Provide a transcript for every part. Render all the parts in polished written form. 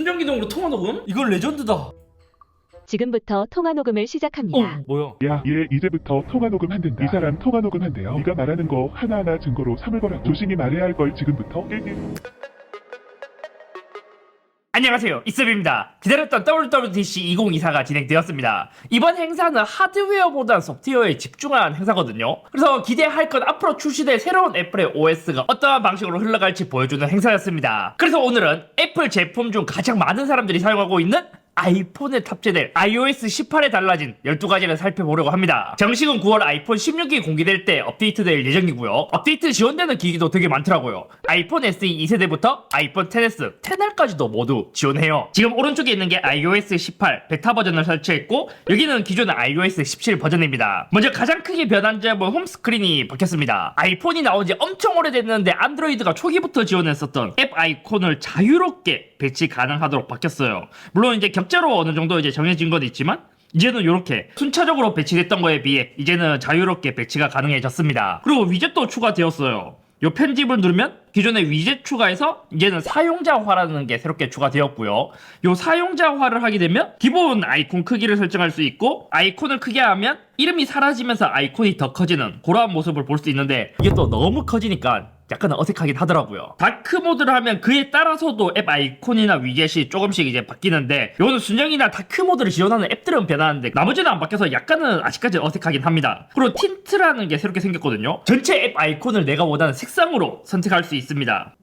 순정 기능으로 통화 녹음? 이건 레전드다. 지금부터 통화 녹음을 시작합니다. 뭐야? 야, 얘 이제부터 통화 녹음 한댄다. 이 사람 통화 녹음 한대요. 네가 말하는 거 하나하나 증거로 삼을 거라고. 조심히 말해야 할 걸 지금부터. 안녕하세요, 이섭입니다. 기다렸던 WWDC 2024가 진행되었습니다. 이번 행사는 하드웨어보다 소프트웨어에 집중한 행사거든요. 그래서 기대할 건 앞으로 출시될 새로운 애플의 OS가 어떠한 방식으로 흘러갈지 보여주는 행사였습니다. 그래서 오늘은 애플 제품 중 가장 많은 사람들이 사용하고 있는 아이폰에 탑재될 iOS 18에 달라진 12가지를 살펴보려고 합니다. 정식은 9월 아이폰 16이 공개될 때 업데이트될 예정이고요. 업데이트 지원되는 기기도 되게 많더라고요. 아이폰 SE 2세대부터 아이폰 XS, XR까지도 모두 지원해요. 지금 오른쪽에 있는 게 iOS 18 베타 버전을 설치했고, 여기는 기존의 iOS 17 버전입니다. 먼저 가장 크게 변한 점은 홈스크린이 바뀌었습니다. 아이폰이 나온 지 엄청 오래됐는데 안드로이드가 초기부터 지원했었던 앱 아이콘을 자유롭게 배치 가능하도록 바뀌었어요. 물론 이제 격자로 어느 정도 이제 정해진 건 있지만, 이제는 이렇게 순차적으로 배치됐던 거에 비해 이제는 자유롭게 배치가 가능해졌습니다. 그리고 위젯도 추가되었어요. 요 편집을 누르면 기존의 위젯 추가해서 이제는 사용자화라는 게 새롭게 추가되었고요. 요 사용자화를 하게 되면 기본 아이콘 크기를 설정할 수 있고, 아이콘을 크게 하면 이름이 사라지면서 아이콘이 더 커지는 그러한 모습을 볼 수 있는데, 이게 또 너무 커지니까 약간 어색하긴 하더라고요. 다크 모드를 하면 그에 따라서도 앱 아이콘이나 위젯이 조금씩 이제 바뀌는데, 요거는 순정이나 다크 모드를 지원하는 앱들은 변하는데 나머지는 안 바뀌어서 약간은 아직까지 어색하긴 합니다. 그리고 틴트라는 게 새롭게 생겼거든요. 전체 앱 아이콘을 내가 원하는 색상으로 선택할 수 있습니다.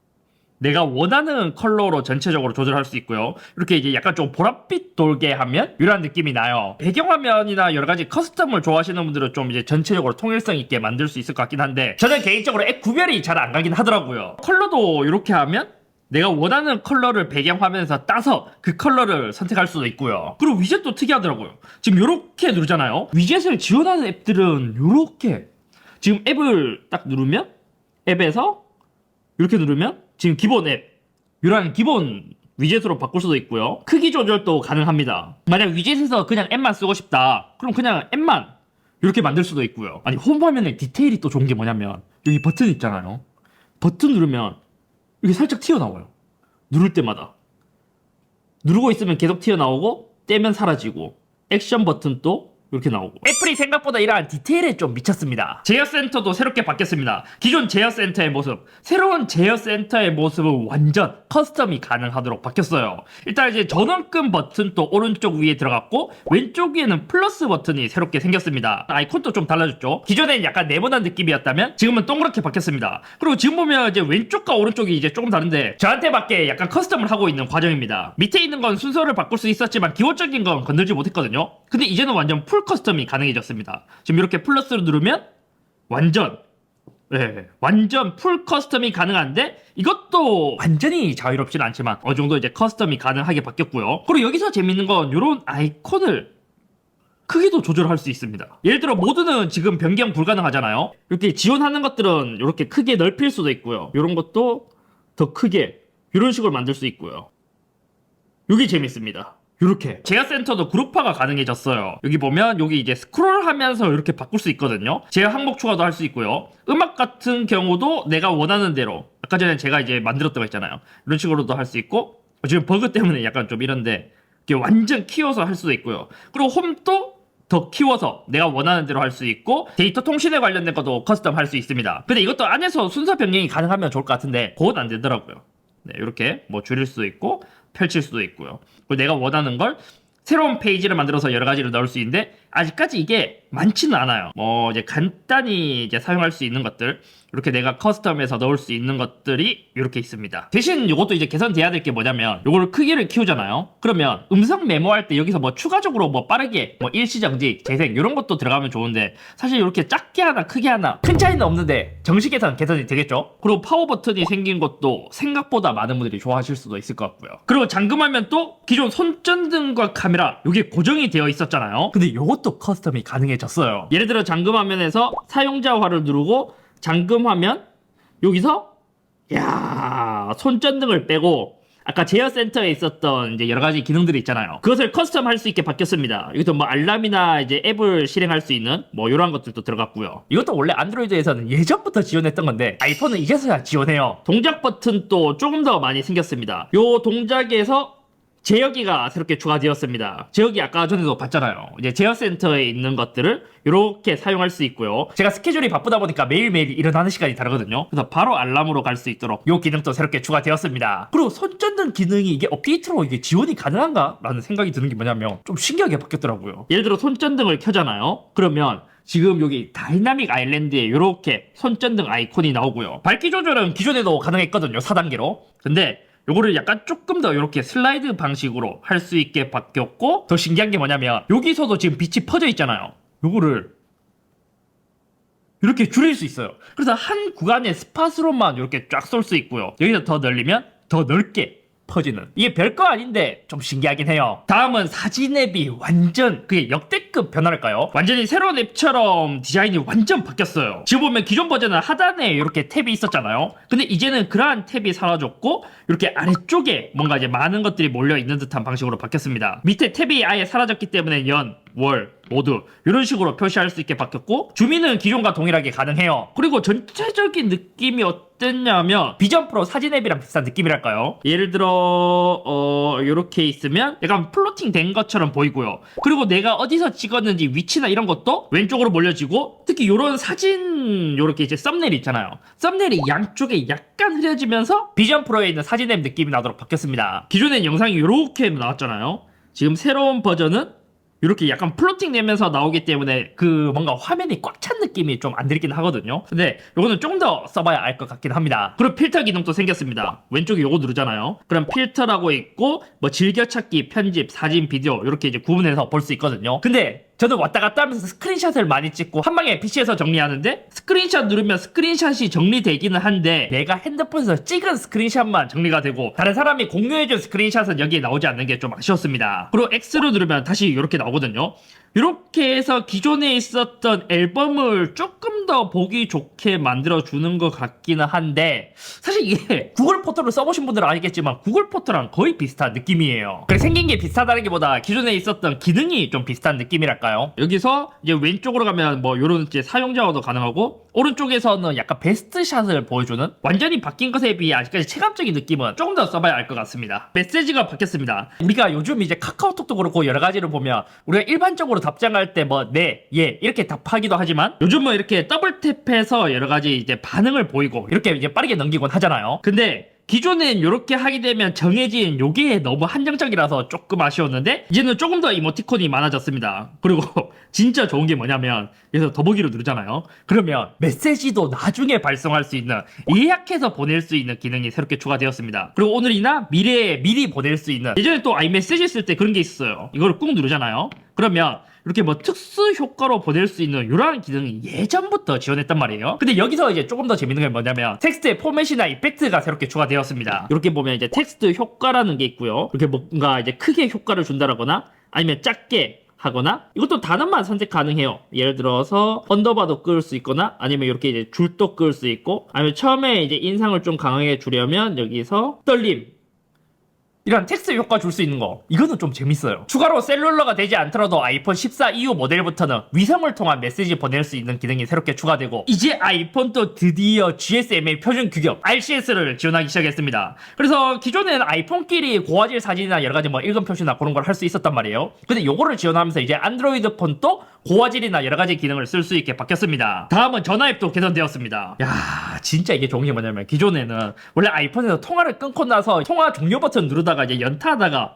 내가 원하는 컬러로 전체적으로 조절할 수 있고요. 이렇게 이제 약간 좀 보랏빛 돌게 하면 이런 느낌이 나요. 배경화면이나 여러가지 커스텀을 좋아하시는 분들은 좀 이제 전체적으로 통일성 있게 만들 수 있을 것 같긴 한데, 저는 개인적으로 앱 구별이 잘 안 가긴 하더라고요. 컬러도 이렇게 하면 내가 원하는 컬러를 배경화면에서 따서 그 컬러를 선택할 수도 있고요. 그리고 위젯도 특이하더라고요. 지금 이렇게 누르잖아요. 위젯을 지원하는 앱들은 이렇게 지금 앱을 딱 누르면, 앱에서 이렇게 누르면 지금 기본 앱, 이런 기본 위젯으로 바꿀 수도 있고요. 크기 조절도 가능합니다. 만약 위젯에서 그냥 앱만 쓰고 싶다, 그럼 그냥 앱만 이렇게 만들 수도 있고요. 아니, 홈 화면에 디테일이 또 좋은 게 뭐냐면, 여기 버튼 있잖아요. 버튼 누르면 이게 살짝 튀어나와요. 누를 때마다. 누르고 있으면 계속 튀어나오고, 떼면 사라지고, 액션 버튼도 이렇게 나오고. 애플이 생각보다 이러한 디테일에 좀 미쳤습니다. 제어센터도 새롭게 바뀌었습니다. 기존 제어센터의 모습, 새로운 제어센터의 모습은 완전 커스텀이 가능하도록 바뀌었어요. 일단 이제 전원금 버튼도 오른쪽 위에 들어갔고, 왼쪽 위에는 플러스 버튼이 새롭게 생겼습니다. 아이콘도 좀 달라졌죠. 기존엔 약간 네모난 느낌이었다면 지금은 동그랗게 바뀌었습니다. 그리고 지금 보면 이제 왼쪽과 오른쪽이 이제 조금 다른데, 저한테 맞게 약간 커스텀을 하고 있는 과정입니다. 밑에 있는 건 순서를 바꿀 수 있었지만 기본적인 건 건들지 못했거든요. 근데 이제는 완전 풀 커스텀이 가능해졌습니다. 지금 이렇게 플러스를 누르면 완전 풀 커스텀이 가능한데, 이것도 완전히 자유롭지는 않지만 어느 정도 이제 커스텀이 가능하게 바뀌었고요. 그리고 여기서 재밌는 건 이런 아이콘을 크기도 조절할 수 있습니다. 예를 들어 모드는 지금 변경 불가능하잖아요. 이렇게 지원하는 것들은 이렇게 크게 넓힐 수도 있고요. 이런 것도 더 크게 이런 식으로 만들 수 있고요. 이게 재밌습니다. 이렇게 제어센터도 그룹화가 가능해졌어요. 여기 보면 여기 이제 스크롤하면서 이렇게 바꿀 수 있거든요. 제어 항목 추가도 할 수 있고요. 음악 같은 경우도 내가 원하는 대로, 아까 전에 제가 이제 만들었던 거 있잖아요. 이런 식으로도 할 수 있고, 지금 버그 때문에 약간 좀 이런데 이렇게 완전 키워서 할 수도 있고요. 그리고 홈도 더 키워서 내가 원하는 대로 할 수 있고, 데이터 통신에 관련된 것도 커스텀 할 수 있습니다. 근데 이것도 안에서 순서 변경이 가능하면 좋을 것 같은데 그건 안 되더라고요. 네, 이렇게 뭐 줄일 수도 있고 펼칠 수도 있고요. 그리고 내가 원하는 걸 새로운 페이지를 만들어서 여러 가지를 넣을 수 있는데, 아직까지 이게 많지는 않아요. 뭐 이제 간단히 이제 사용할 수 있는 것들, 이렇게 내가 커스텀해서 넣을 수 있는 것들이 이렇게 있습니다. 대신 이것도 이제 개선돼야 될 게 뭐냐면, 이걸 크기를 키우잖아요. 그러면 음성 메모할 때 여기서 뭐 추가적으로 뭐 빠르게 뭐 일시정지, 재생 이런 것도 들어가면 좋은데, 사실 이렇게 작게 하나 크게 하나 큰 차이는 없는데 정식 개선이 되겠죠. 그리고 파워 버튼이 생긴 것도 생각보다 많은 분들이 좋아하실 수도 있을 것 같고요. 그리고 잠금하면 또 기존 손전등과 카메라 이게 고정이 되어 있었잖아요. 근데 이것도 커스텀이 가능해졌어요. 예를 들어 잠금 화면에서 사용자화를 누르고 잠금 화면, 여기서 손전등을 빼고 아까 제어센터에 있었던 이제 여러 가지 기능들이 있잖아요. 그것을 커스텀 할 수 있게 바뀌었습니다. 이것도 뭐 알람이나 이제 앱을 실행할 수 있는 뭐 이런 것들도 들어갔고요. 이것도 원래 안드로이드에서는 예전부터 지원했던 건데 아이폰은 이제서야 지원해요. 동작 버튼도 조금 더 많이 생겼습니다. 요 동작에서 제어기가 새롭게 추가되었습니다. 제어기 아까 전에도 봤잖아요. 이제 제어센터에 있는 것들을 이렇게 사용할 수 있고요. 제가 스케줄이 바쁘다 보니까 매일매일 일어나는 시간이 다르거든요. 그래서 바로 알람으로 갈 수 있도록 이 기능도 새롭게 추가되었습니다. 그리고 손전등 기능이 이게 업데이트로 이게 지원이 가능한가? 라는 생각이 드는 게 뭐냐면 좀 신기하게 바뀌었더라고요. 예를 들어 손전등을 켜잖아요. 그러면 지금 여기 다이나믹 아일랜드에 이렇게 손전등 아이콘이 나오고요. 밝기 조절은 기존에도 가능했거든요. 4단계로. 근데 요거를 약간 조금 더 이렇게 슬라이드 방식으로 할 수 있게 바뀌었고, 더 신기한 게 뭐냐면 여기서도 지금 빛이 퍼져 있잖아요. 요거를 이렇게 줄일 수 있어요. 그래서 한 구간의 스팟으로만 이렇게 쫙 쏠 수 있고요. 여기서 더 늘리면 더 넓게 퍼지는, 이게 별거 아닌데 좀 신기하긴 해요. 다음은 사진 앱이 완전 그게 역대급 변화랄까요? 완전히 새로운 앱처럼 디자인이 완전 바뀌었어요. 지금 보면 기존 버전은 하단에 이렇게 탭이 있었잖아요. 근데 이제는 그러한 탭이 사라졌고 이렇게 아래쪽에 뭔가 이제 많은 것들이 몰려있는 듯한 방식으로 바뀌었습니다. 밑에 탭이 아예 사라졌기 때문에 연, 월, 모두 이런 식으로 표시할 수 있게 바뀌었고, 주민은 기존과 동일하게 가능해요. 그리고 전체적인 느낌이 어땠냐면 비전 프로 사진 앱이랑 비슷한 느낌이랄까요? 예를 들어 이렇게 있으면 약간 플로팅 된 것처럼 보이고요. 그리고 내가 어디서 찍었는지 위치나 이런 것도 왼쪽으로 몰려지고, 특히 이런 사진 이렇게 이제 썸네일 있잖아요. 썸네일이 양쪽에 약간 흐려지면서 비전 프로에 있는 사진 앱 느낌이 나도록 바뀌었습니다. 기존엔 영상이 이렇게 나왔잖아요. 지금 새로운 버전은 이렇게 약간 플로팅 되면서 나오기 때문에 그 뭔가 화면이 꽉 찬 느낌이 좀 안 들긴 하거든요. 근데 요거는 좀 더 써봐야 알 것 같긴 합니다. 그리고 필터 기능도 생겼습니다. 왼쪽에 요거 누르잖아요. 그럼 필터라고 있고 뭐 즐겨찾기, 편집, 사진, 비디오 이렇게 이제 구분해서 볼 수 있거든요. 근데 저는 왔다 갔다 하면서 스크린샷을 많이 찍고 한 방에 PC에서 정리하는데, 스크린샷 누르면 스크린샷이 정리되기는 한데 내가 핸드폰에서 찍은 스크린샷만 정리가 되고 다른 사람이 공유해준 스크린샷은 여기에 나오지 않는 게 좀 아쉬웠습니다. 그리고 X를 누르면 다시 이렇게 나오거든요. 이렇게 해서 기존에 있었던 앨범을 조금 더 보기 좋게 만들어주는 것 같기는 한데, 사실 이게 구글 포토를 써보신 분들은 알겠지만 구글 포토랑 거의 비슷한 느낌이에요. 그래, 생긴 게 비슷하다는 게 보다 기존에 있었던 기능이 좀 비슷한 느낌이랄까요? 여기서 이제 왼쪽으로 가면 뭐 요런 이제 사용자와도 가능하고, 오른쪽에서는 약간 베스트 샷을 보여주는, 완전히 바뀐 것에 비해 아직까지 체감적인 느낌은 조금 더 써봐야 알 것 같습니다. 메시지가 바뀌었습니다. 우리가 요즘 이제 카카오톡도 그렇고 여러 가지를 보면 우리가 일반적으로 답장할 때 뭐 네, 예 이렇게 답하기도 하지만 요즘은 이렇게 더블 탭해서 여러 가지 이제 반응을 보이고 이렇게 이제 빠르게 넘기곤 하잖아요. 근데 기존엔 이렇게 하게 되면 정해진 요게 너무 한정적이라서 조금 아쉬웠는데, 이제는 조금 더 이모티콘이 많아졌습니다. 그리고 진짜 좋은 게 뭐냐면 여기서 더보기로 누르잖아요. 그러면 메시지도 나중에 발송할 수 있는, 예약해서 보낼 수 있는 기능이 새롭게 추가되었습니다. 그리고 오늘이나 미래에 미리 보낼 수 있는, 예전에 또 아이메시지 쓸 때 그런 게 있어요. 이걸 꾹 누르잖아요. 그러면 이렇게 뭐 특수 효과로 보낼 수 있는 이러한 기능이 예전부터 지원했단 말이에요. 근데 여기서 이제 조금 더 재밌는 게 뭐냐면 텍스트의 포맷이나 이펙트가 새롭게 추가되었습니다. 이렇게 보면 이제 텍스트 효과라는 게 있고요. 이렇게 뭔가 이제 크게 효과를 준다거나 아니면 작게 하거나, 이것도 단어만 선택 가능해요. 예를 들어서 언더바도 끌 수 있거나 아니면 이렇게 이제 줄도 끌 수 있고, 아니면 처음에 이제 인상을 좀 강하게 주려면 여기서 떨림, 이런 텍스트 효과 줄 수 있는 거, 이거는 좀 재밌어요. 추가로 셀룰러가 되지 않더라도 아이폰 14 이후 모델부터는 위성을 통한 메시지 보낼 수 있는 기능이 새롭게 추가되고, 이제 아이폰도 드디어 GSMA 표준 규격 RCS를 지원하기 시작했습니다. 그래서 기존에는 아이폰끼리 고화질 사진이나 여러가지 뭐 일금 표시나 그런 걸 할 수 있었단 말이에요. 근데 요거를 지원하면서 이제 안드로이드 폰도 고화질이나 여러가지 기능을 쓸 수 있게 바뀌었습니다. 다음은 전화 앱도 개선되었습니다. 야, 진짜 이게 좋은 게 뭐냐면, 기존에는 원래 아이폰에서 통화를 끊고 나서 통화 종료 버튼 누르다가 이제 연타하다가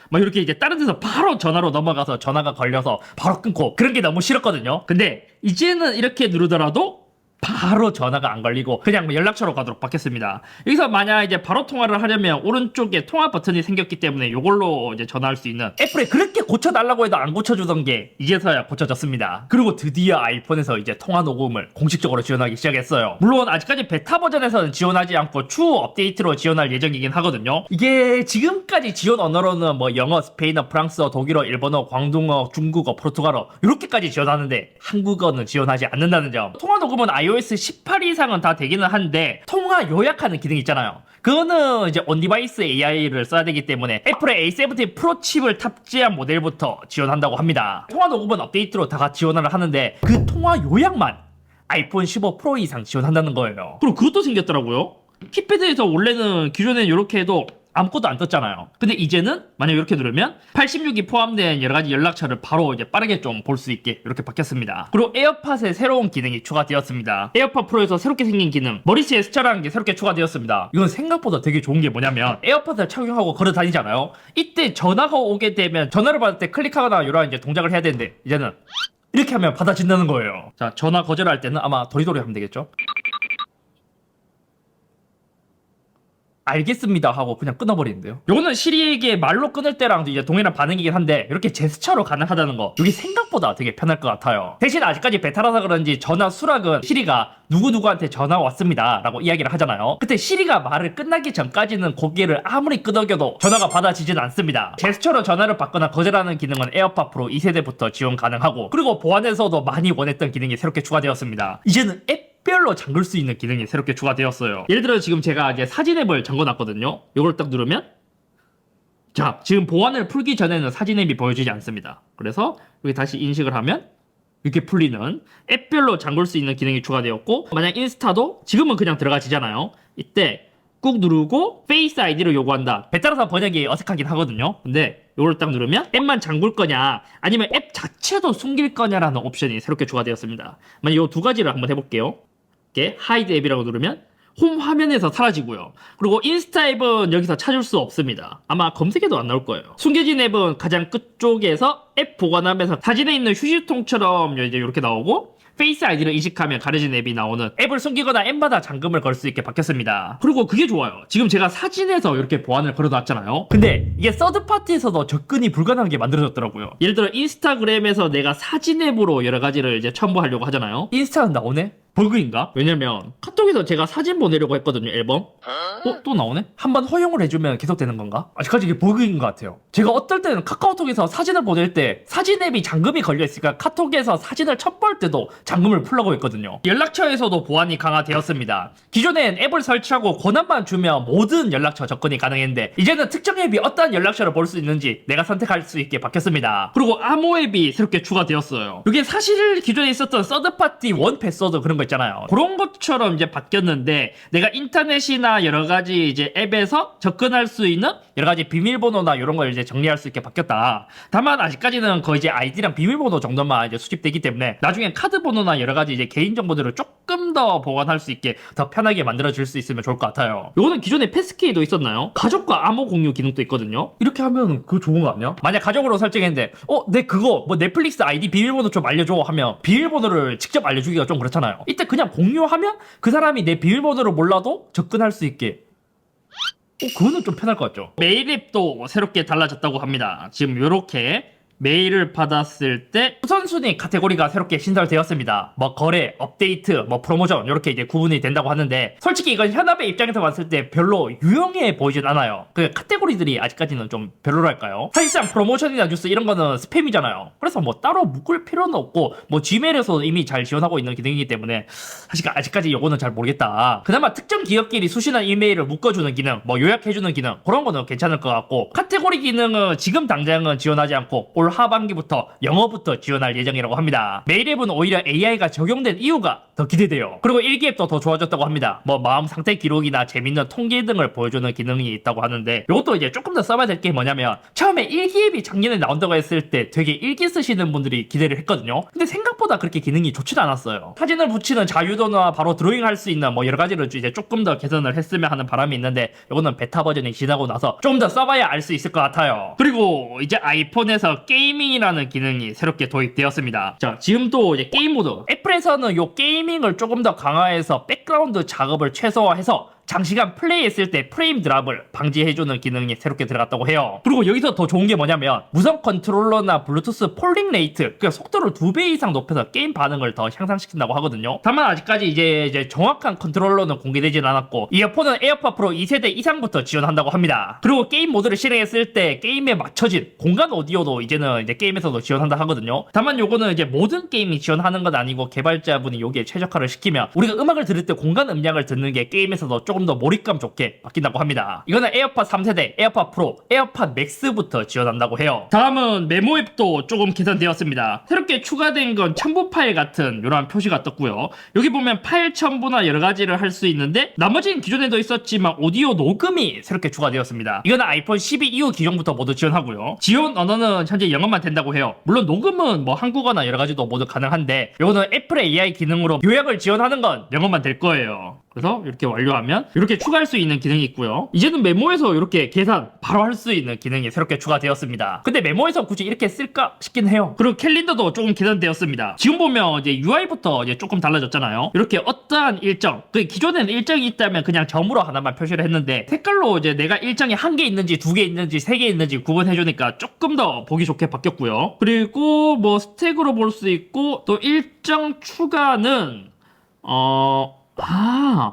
막 이렇게 이제 다른 데서 바로 전화로 넘어가서 전화가 걸려서 바로 끊고, 그런 게 너무 싫었거든요. 근데 이제는 이렇게 누르더라도 바로 전화가 안 걸리고 그냥 뭐 연락처로 가도록 바뀌었습니다. 여기서 만약 이제 바로 통화를 하려면 오른쪽에 통화 버튼이 생겼기 때문에 이걸로 이제 전화할 수 있는, 애플에 그렇게 고쳐달라고 해도 안 고쳐주던 게 이제서야 고쳐졌습니다. 그리고 드디어 아이폰에서 이제 통화 녹음을 공식적으로 지원하기 시작했어요. 물론 아직까지 베타 버전에서는 지원하지 않고 추후 업데이트로 지원할 예정이긴 하거든요. 이게 지금까지 지원 언어로는 뭐 영어, 스페인어, 프랑스어, 독일어, 일본어, 광둥어, 중국어, 포르투갈어 이렇게까지 지원하는데 한국어는 지원하지 않는다는 점. 통화 녹음은 iOS 18 이상은 다 되기는 한데 통화 요약하는 기능 있잖아요. 그거는 이제 온디바이스 AI를 써야 되기 때문에 애플의 A17 프로 칩을 탑재한 모델부터 지원한다고 합니다. 통화 녹음은 업데이트로 다 지원을 하는데 그 통화 요약만 아이폰 15 프로 이상 지원한다는 거예요. 그리고 그것도 생겼더라고요. 키패드에서 원래는 기존엔 이렇게 해도 아무것도 안 떴잖아요. 근데 이제는 만약 이렇게 누르면 86이 포함된 여러 가지 연락처를 바로 이제 빠르게 좀 볼 수 있게 이렇게 바뀌었습니다. 그리고 에어팟에 새로운 기능이 추가되었습니다. 에어팟 프로에서 새롭게 생긴 기능, 머리채 스쳐라는 게 새롭게 추가되었습니다. 이건 생각보다 되게 좋은 게 뭐냐면 에어팟을 착용하고 걸어 다니잖아요. 이때 전화가 오게 되면 전화를 받을 때 클릭하거나 이런 이제 동작을 해야 되는데 이제는 이렇게 하면 받아진다는 거예요. 자, 전화 거절할 때는 아마 도리도리 하면 되겠죠? 알겠습니다 하고 그냥 끊어버리는데요. 요거는 시리에게 말로 끊을 때랑 이제 동일한 반응이긴 한데 이렇게 제스처로 가능하다는 거, 이게 생각보다 되게 편할 것 같아요. 대신 아직까지 베타라서 그런지 전화 수락은 시리가 누구누구한테 전화 왔습니다 라고 이야기를 하잖아요. 그때 시리가 말을 끝나기 전까지는 고개를 아무리 끄덕여도 전화가 받아지진 않습니다. 제스처로 전화를 받거나 거절하는 기능은 에어팟 프로 2세대부터 지원 가능하고, 그리고 보안에서도 많이 원했던 기능이 새롭게 추가되었습니다. 이제는 별로 잠글 수 있는 기능이 새롭게 추가되었어요. 예를 들어 지금 제가 이제 사진 앱을 잠궈놨거든요. 이걸 딱 누르면 자, 지금 보안을 풀기 전에는 사진 앱이 보여지지 않습니다. 그래서 여기 다시 인식을 하면 이렇게 풀리는 앱별로 잠글 수 있는 기능이 추가되었고, 만약 인스타도 지금은 그냥 들어가지잖아요. 이때 꾹 누르고 페이스 아이디를 요구한다. 베타라서 번역이 어색하긴 하거든요. 근데 이걸 딱 누르면 앱만 잠글 거냐 아니면 앱 자체도 숨길 거냐라는 옵션이 새롭게 추가되었습니다. 만약 이 두 가지를 한번 해볼게요. 이렇게 하이드 앱이라고 누르면 홈 화면에서 사라지고요. 그리고 인스타 앱은 여기서 찾을 수 없습니다. 아마 검색해도 안 나올 거예요. 숨겨진 앱은 가장 끝쪽에서 앱 보관함에서 사진에 있는 휴지통처럼 이제 이렇게 나오고, 페이스 아이디를 인식하면 가려진 앱이 나오는, 앱을 숨기거나 앱마다 잠금을 걸 수 있게 바뀌었습니다. 그리고 그게 좋아요. 지금 제가 사진에서 이렇게 보안을 걸어놨잖아요. 근데 이게 서드파티에서도 접근이 불가능한 게 만들어졌더라고요. 예를 들어 인스타그램에서 내가 사진 앱으로 여러 가지를 이제 첨부하려고 하잖아요. 인스타는 나오네? 버그인가? 왜냐면 카톡에서 제가 사진 보내려고 했거든요, 앨범. 또 나오네? 한번 허용을 해주면 계속 되는 건가? 아직까지 이게 버그인 것 같아요. 제가 어떨 때는 카카오톡에서 사진을 보낼 때 사진 앱이 잠금이 걸려있으니까 카톡에서 사진을 첨부할 때도 잠금을 풀려고 했거든요. 연락처에서도 보안이 강화되었습니다. 기존엔 앱을 설치하고 권한만 주면 모든 연락처 접근이 가능했는데 이제는 특정 앱이 어떤 연락처를 볼 수 있는지 내가 선택할 수 있게 바뀌었습니다. 그리고 암호 앱이 새롭게 추가되었어요. 이게 사실 기존에 있었던 서드파티 원 패스워드 그런 거 있잖아요. 그런 것처럼 이제 바뀌었는데, 내가 인터넷이나 여러 가지 이제 앱에서 접근할 수 있는 여러 가지 비밀번호나 이런 걸 이제 정리할 수 있게 바뀌었다. 다만 아직까지는 거의 이제 아이디랑 비밀번호 정도만 이제 수집되기 때문에 나중에 카드 번호나 여러 가지 이제 개인 정보들을 조금 더 보관할 수 있게 더 편하게 만들어줄 수 있으면 좋을 것 같아요. 이거는 기존에 패스키도 있었나요? 가족과 암호 공유 기능도 있거든요. 이렇게 하면 그거 좋은 거 아니야? 만약 가족으로 설정했는데 내 그거 뭐 넷플릭스 아이디 비밀번호 좀 알려줘 하면 비밀번호를 직접 알려주기가 좀 그렇잖아요. 이때 그냥 공유하면 그 사람이 내 비밀번호를 몰라도 접근할 수 있게, 그거는 좀 편할 것 같죠. 메일 앱도 새롭게 달라졌다고 합니다. 지금 이렇게 메일을 받았을 때 우선순위 카테고리가 새롭게 신설되었습니다. 뭐 거래, 업데이트, 뭐 프로모션 이렇게 이제 구분이 된다고 하는데, 솔직히 이건 현업의 입장에서 봤을 때 별로 유용해 보이진 않아요. 그 카테고리들이 아직까지는 좀 별로랄까요? 사실상 프로모션이나 뉴스 이런 거는 스팸이잖아요. 그래서 뭐 따로 묶을 필요는 없고, 뭐 지메일에서 이미 잘 지원하고 있는 기능이기 때문에 사실 아직까지 이거는 잘 모르겠다. 그나마 특정 기업끼리 수신한 이메일을 묶어주는 기능, 뭐 요약해주는 기능, 그런 거는 괜찮을 것 같고, 카테고리 기능은 지금 당장은 지원하지 않고 올 하반기부터 영어부터 지원할 예정이라고 합니다. 메일 앱은 오히려 AI가 적용된 이유가 더 기대돼요. 그리고 일기 앱도 더 좋아졌다고 합니다. 뭐 마음 상태 기록이나 재밌는 통계 등을 보여주는 기능이 있다고 하는데, 이것도 이제 조금 더 써봐야 될 게 뭐냐면, 처음에 일기 앱이 작년에 나온다고 했을 때 되게 일기 쓰시는 분들이 기대를 했거든요. 근데 생각보다 그렇게 기능이 좋지도 않았어요. 사진을 붙이는 자유도나 바로 드로잉 할 수 있는 뭐 여러 가지를 이제 조금 더 개선을 했으면 하는 바람이 있는데, 이거는 베타 버전이 지나고 나서 좀 더 써봐야 알 수 있을 것 같아요. 그리고 이제 아이폰에서 게이밍이라는 기능이 새롭게 도입되었습니다. 자, 지금 또 이제 게임 모드, 애플에서는 요 게이밍을 조금 더 강화해서 백그라운드 작업을 최소화해서 장시간 플레이했을 때 프레임 드랍을 방지해주는 기능이 새롭게 들어갔다고 해요. 그리고 여기서 더 좋은 게 뭐냐면, 무선 컨트롤러나 블루투스 폴링 레이트, 그러니까 속도를 2배 이상 높여서 게임 반응을 더 향상시킨다고 하거든요. 다만 아직까지 이제 정확한 컨트롤러는 공개되진 않았고, 이어폰은 에어팟 프로 2세대 이상부터 지원한다고 합니다. 그리고 게임 모드를 실행했을 때 게임에 맞춰진 공간 오디오도 이제는 이제 게임에서도 지원한다 하거든요. 다만 요거는 이제 모든 게임이 지원하는 건 아니고, 개발자분이 여기에 최적화를 시키면 우리가 음악을 들을 때 공간 음량을 듣는 게 게임에서도 조금 더 몰입감 좋게 바뀐다고 합니다. 이거는 에어팟 3세대, 에어팟 프로, 에어팟 맥스부터 지원한다고 해요. 다음은 메모 앱도 조금 개선되었습니다. 새롭게 추가된 건 첨부 파일 같은 이런 표시가 떴고요. 여기 보면 파일 첨부나 여러 가지를 할 수 있는데 나머지는 기존에도 있었지만 오디오 녹음이 새롭게 추가되었습니다. 이거는 아이폰 12 이후 기종부터 모두 지원하고요. 지원 언어는 현재 영어만 된다고 해요. 물론 녹음은 뭐 한국어나 여러 가지도 모두 가능한데 이거는 애플의 AI 기능으로 요약을 지원하는 건 영어만 될 거예요. 그래서 이렇게 완료하면 이렇게 추가할 수 있는 기능이 있고요. 이제는 메모에서 이렇게 계산 바로 할 수 있는 기능이 새롭게 추가되었습니다. 근데 메모에서 굳이 이렇게 쓸까 싶긴 해요. 그리고 캘린더도 조금 개선되었습니다. 지금 보면 이제 UI부터 이제 조금 달라졌잖아요. 이렇게 어떠한 일정, 그 기존에는 일정이 있다면 그냥 점으로 하나만 표시를 했는데 색깔로 이제 내가 일정이 한 개 있는지 두 개 있는지 세 개 있는지 구분해주니까 조금 더 보기 좋게 바뀌었고요. 그리고 뭐 스택으로 볼 수 있고 또 일정 추가는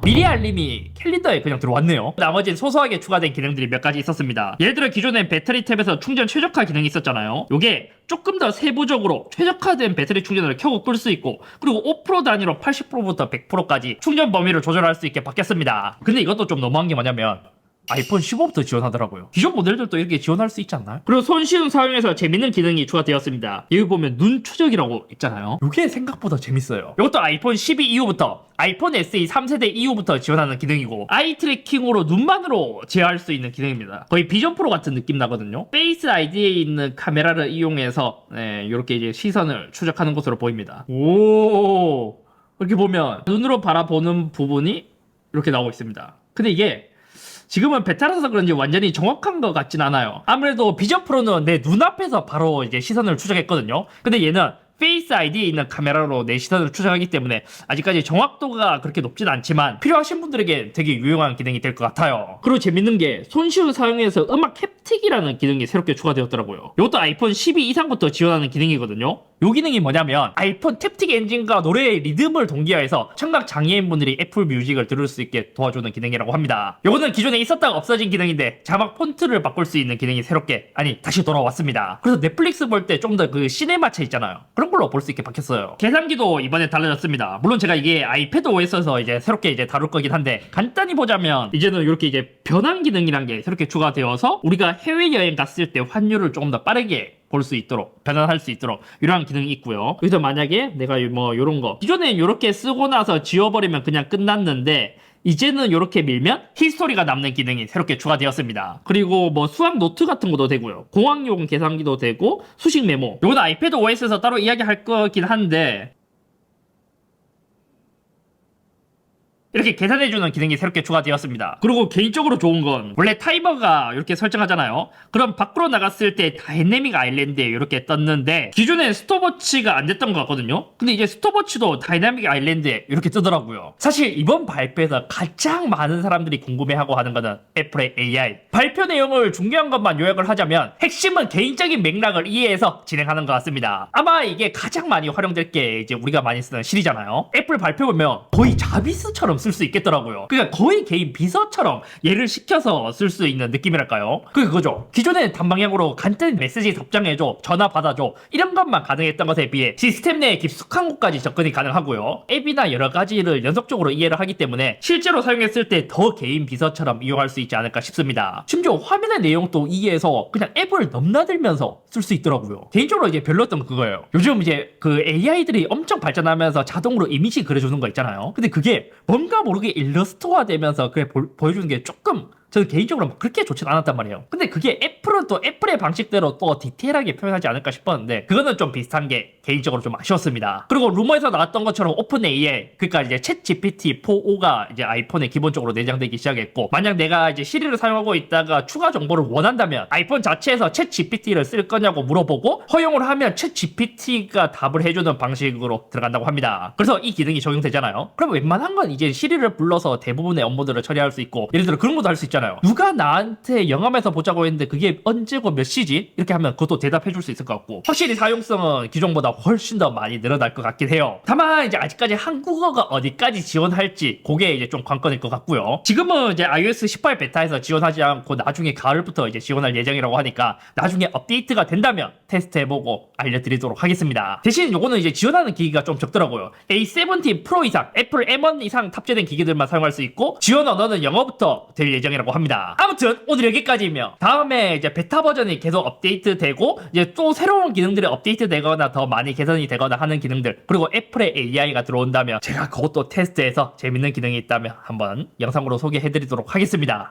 미리 알림이 캘린더에 그냥 들어왔네요. 나머지는 소소하게 추가된 기능들이 몇 가지 있었습니다. 예를 들어 기존에 배터리 탭에서 충전 최적화 기능이 있었잖아요. 요게 조금 더 세부적으로 최적화된 배터리 충전을 켜고 끌 수 있고, 그리고 5% 단위로 80%부터 100%까지 충전 범위를 조절할 수 있게 바뀌었습니다. 근데 이것도 좀 너무한 게 뭐냐면 아이폰 15부터 지원하더라고요. 기존 모델들도 이렇게 지원할 수 있지 않나요? 그리고 손쉬운 사용에서 재밌는 기능이 추가되었습니다. 여기 보면 눈 추적이라고 있잖아요. 이게 생각보다 재밌어요. 이것도 아이폰 12 이후부터, 아이폰 SE 3세대 이후부터 지원하는 기능이고, 아이 트래킹으로 눈만으로 제어할 수 있는 기능입니다. 거의 비전 프로 같은 느낌 나거든요. 페이스 아이디에 있는 카메라를 이용해서 이렇게 이제 시선을 추적하는 것으로 보입니다. 오, 이렇게 보면 눈으로 바라보는 부분이 이렇게 나오고 있습니다. 근데 이게 지금은 베타라서 그런지 완전히 정확한 것 같진 않아요. 아무래도 비전 프로는 내 눈앞에서 바로 이제 시선을 추적했거든요. 근데 얘는 페이스 아이디에 있는 카메라로 내 시선을 추적하기 때문에 아직까지 정확도가 그렇게 높진 않지만 필요하신 분들에게 되게 유용한 기능이 될 것 같아요. 그리고 재밌는 게 손쉬운 사용에서 음악 햅틱이라는 기능이 새롭게 추가되었더라고요. 이것도 아이폰 12 이상부터 지원하는 기능이거든요. 이 기능이 뭐냐면 아이폰 탭틱 엔진과 노래의 리듬을 동기화해서 청각 장애인분들이 애플 뮤직을 들을 수 있게 도와주는 기능이라고 합니다. 이거는 기존에 있었다가 없어진 기능인데 자막 폰트를 바꿀 수 있는 기능이 새롭게 다시 돌아왔습니다. 그래서 넷플릭스 볼 때 좀 더 그 시네마차 있잖아요. 그런 걸로 볼 수 있게 바뀌었어요. 계산기도 이번에 달라졌습니다. 물론 제가 이게 아이패드 OS에서 이제 새롭게 이제 다룰 거긴 한데 간단히 보자면 이제는 이렇게 이제 변환 기능이란 게 새롭게 추가되어서 우리가 해외여행 갔을 때 환율을 조금 더 빠르게 볼 수 있도록, 변환할 수 있도록 이러한 기능이 있고요. 그래서 만약에 내가 뭐 요런 거 기존에 이렇게 쓰고 나서 지워버리면 그냥 끝났는데 이제는 이렇게 밀면 히스토리가 남는 기능이 새롭게 추가되었습니다. 그리고 뭐 수학 노트 같은 것도 되고요. 공학용 계산기도 되고 수식 메모. 이건 아이패드 OS에서 따로 이야기할 거긴 한데 이렇게 계산해주는 기능이 새롭게 추가되었습니다. 그리고 개인적으로 좋은 건 원래 타이머가 이렇게 설정하잖아요. 그럼 밖으로 나갔을 때 다이내믹 아일랜드에 이렇게 떴는데 기존엔 스톱워치가 안 됐던 것 같거든요. 근데 이제 스톱워치도 다이내믹 아일랜드에 이렇게 뜨더라고요. 사실 이번 발표에서 가장 많은 사람들이 궁금해하고 하는 거는 애플의 AI. 발표 내용을 중요한 것만 요약을 하자면 핵심은 개인적인 맥락을 이해해서 진행하는 것 같습니다. 아마 이게 가장 많이 활용될 게 이제 우리가 많이 쓰는 시리잖아요. 애플 발표 보면 거의 자비스처럼 쓸 수 있겠더라고요. 그러니까 거의 개인 비서처럼 얘를 시켜서 쓸 수 있는 느낌이랄까요? 그거죠. 기존에 단방향으로 간단히 메시지 답장해줘, 전화 받아줘 이런 것만 가능했던 것에 비해 시스템 내에 깊숙한 곳까지 접근이 가능하고요. 앱이나 여러 가지를 연속적으로 이해를 하기 때문에 실제로 사용했을 때 더 개인 비서처럼 이용할 수 있지 않을까 싶습니다. 심지어 화면의 내용도 이해해서 그냥 앱을 넘나들면서 쓸 수 있더라고요. 개인적으로 이제 별로였던 그거예요. 요즘 이제 그 AI들이 엄청 발전하면서 자동으로 이미지 그려주는 거 있잖아요. 근데 그게 뭔가 모르게 일러스트화 되면서 그게 보여주는 게 조금 저는 개인적으로 그렇게 좋진 않았단 말이에요. 근데 그게 애플은 또 애플의 방식대로 또 디테일하게 표현하지 않을까 싶었는데 그거는 좀 비슷한 게 개인적으로 좀 아쉬웠습니다. 그리고 루머에서 나왔던 것처럼 오픈 AI, 그러니까 이제 챗 GPT 4.5가 이제 아이폰에 기본적으로 내장되기 시작했고, 만약 내가 이제 시리를 사용하고 있다가 추가 정보를 원한다면 아이폰 자체에서 챗 GPT를 쓸 거냐고 물어보고 허용을 하면 챗 GPT가 답을 해주는 방식으로 들어간다고 합니다. 그래서 이 기능이 적용되잖아요. 그럼 웬만한 건 이제 시리를 불러서 대부분의 업무들을 처리할 수 있고, 예를 들어 그런 것도 할 수 있잖아요. 있잖아요. 누가 나한테 영암에서 보자고 했는데 그게 언제고 몇 시지? 이렇게 하면 그것도 대답해 줄 수 있을 것 같고, 확실히 사용성은 기존보다 훨씬 더 많이 늘어날 것 같긴 해요. 다만 이제 아직까지 한국어가 어디까지 지원할지 그게 이제 좀 관건일 것 같고요. 지금은 이제 iOS 18 베타에서 지원하지 않고 나중에 가을부터 이제 지원할 예정이라고 하니까 나중에 업데이트가 된다면 테스트해보고 알려드리도록 하겠습니다. 대신 요거는 이제 지원하는 기기가 좀 적더라고요. A17 프로 이상, 애플 M1 이상 탑재된 기기들만 사용할 수 있고 지원 언어는 영어부터 될 예정이라고 합니다. 아무튼 오늘 여기까지이며, 다음에 이제 베타 버전이 계속 업데이트되고 이제 또 새로운 기능들이 업데이트되거나 더 많이 개선이 되거나 하는 기능들, 그리고 애플의 AI가 들어온다면 제가 그것도 테스트해서 재밌는 기능이 있다면 한번 영상으로 소개해드리도록 하겠습니다.